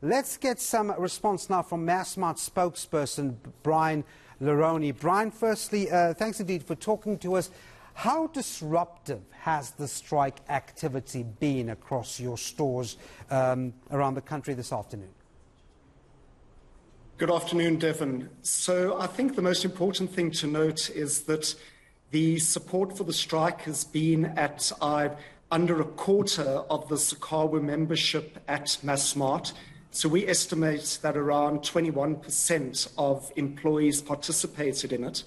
Let's get some response now from Massmart spokesperson Brian Leroni. Brian, firstly, thanks indeed for talking to us. How disruptive has the strike activity been across your stores around the country this afternoon? Good afternoon, Devon. So I think the most important thing to note is that the support for the strike has been at under a quarter of the Sakawa membership at Massmart. So we estimate that around 21% of employees participated in it.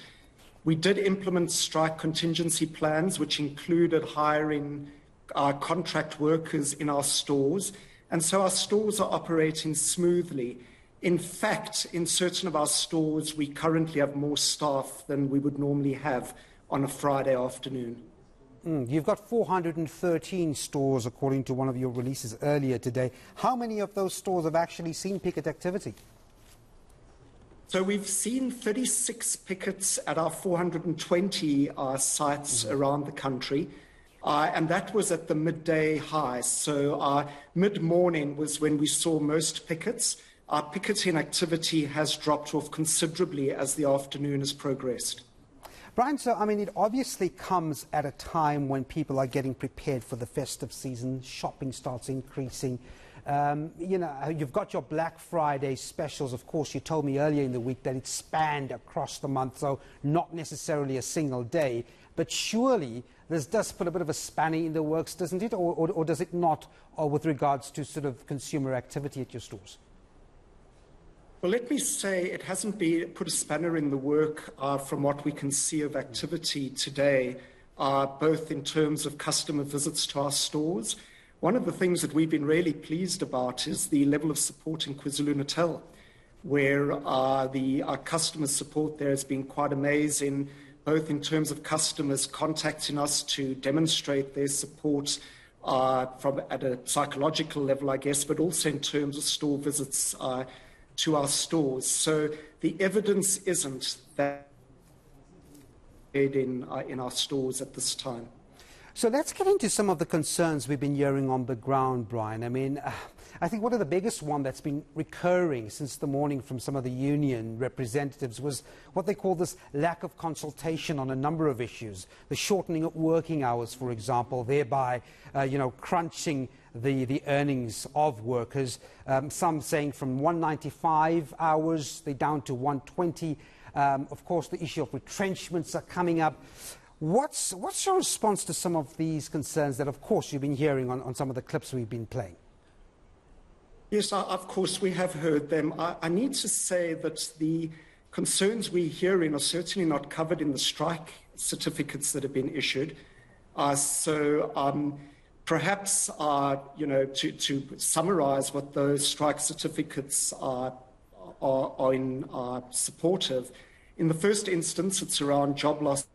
We did implement strike contingency plans, which included hiring contract workers in our stores. And so our stores are operating smoothly. In fact, in certain of our stores, we currently have more staff than we would normally have on a Friday afternoon. You've got 413 stores, according to one of your releases earlier today. How many of those stores have actually seen picket activity? So we've seen 36 pickets at our 420 sites around the country, and that was at the midday high. So mid-morning was when we saw most pickets. Our picketing activity has dropped off considerably as the afternoon has progressed. Brian, so I mean, it obviously comes at a time when people are getting prepared for the festive season, shopping starts increasing. You've got your Black Friday specials. Of course, you told me earlier in the week that it spanned across the month, so not necessarily a single day. But surely this does put a bit of a spanner in the works, doesn't it? Or does it not, with regards to sort of consumer activity at your stores? Well, let me say it hasn't put a spanner in the work from what we can see of activity today, both in terms of customer visits to our stores. One of the things that we've been really pleased about is the level of support in KwaZulu-Natal, where our customer support there has been quite amazing, both in terms of customers contacting us to demonstrate their support at a psychological level, I guess, but also in terms of store visits to our stores. So the evidence isn't that in our stores at this time. So let's get into some of the concerns we've been hearing on the ground, Brian. I mean, I think one of the biggest one that's been recurring since the morning from some of the union representatives was what they call this lack of consultation on a number of issues. The shortening of working hours, for example, thereby, crunching the earnings of workers. Some saying from 195 hours, they're down to 120. Of course, the issue of retrenchments are coming up. What's your response to some of these concerns that, of course, you've been hearing on some of the clips we've been playing? Yes, of course, we have heard them. I need to say that the concerns we're hearing are certainly not covered in the strike certificates that have been issued. Perhaps, to summarize what those strike certificates are supportive. In the first instance, it's around job loss.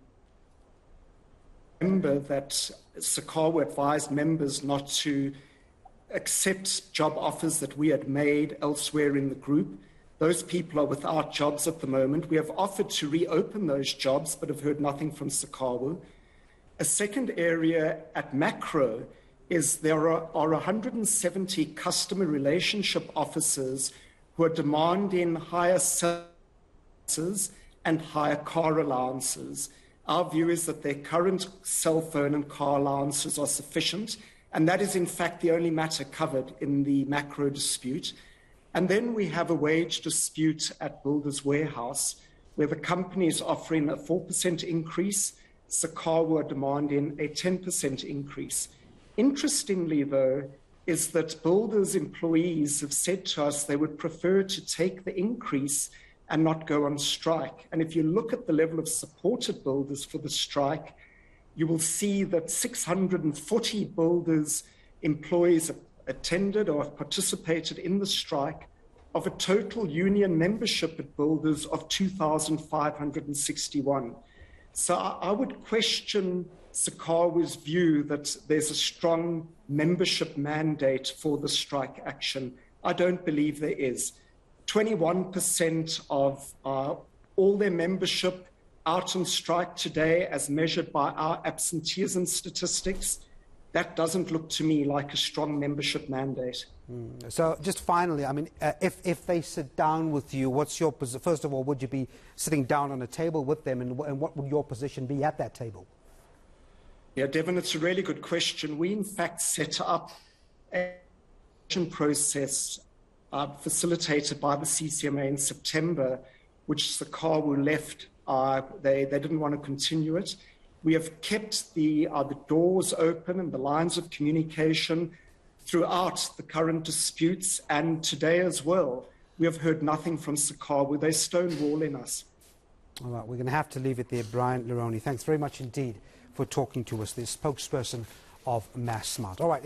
Remember that Sakawa advised members not to accept job offers that we had made elsewhere in the group. Those people are without jobs at the moment. We have offered to reopen those jobs, but have heard nothing from Sakawa. A second area at Macro is there are 170 customer relationship officers who are demanding higher salaries and higher car allowances. Our view is that their current cell phone and car allowances are sufficient, and that is in fact the only matter covered in the Macro dispute. And then we have a wage dispute at Builders Warehouse, where the company is offering a 4% increase, Sakawa demanding a 10% increase. Interestingly, though, is that Builders employees have said to us they would prefer to take the increase and not go on strike. And if you look at the level of support at Builders for the strike, you will see that 640 Builders employees have attended or have participated in the strike of a total union membership at Builders of 2,561. So I would question Sakawa's view that there's a strong membership mandate for the strike action. I don't believe there is. 21% of all their membership out on strike today, as measured by our absenteeism statistics. That doesn't look to me like a strong membership mandate. So just finally, I mean, if they sit down with you, what's your position? First of all, would you be sitting down on a table with them, and what would your position be at that table? Yeah, Devin, it's a really good question. We, in fact, set up a process facilitated by the CCMA in September, which Sakawu left. They didn't want to continue it. We have kept the doors open and the lines of communication throughout the current disputes, and today as well. We have heard nothing from Sakawu. They're stonewalling us. All right, we're going to have to leave it there. Brian Leroni, thanks very much indeed for talking to us, the spokesperson of Massmart. All right.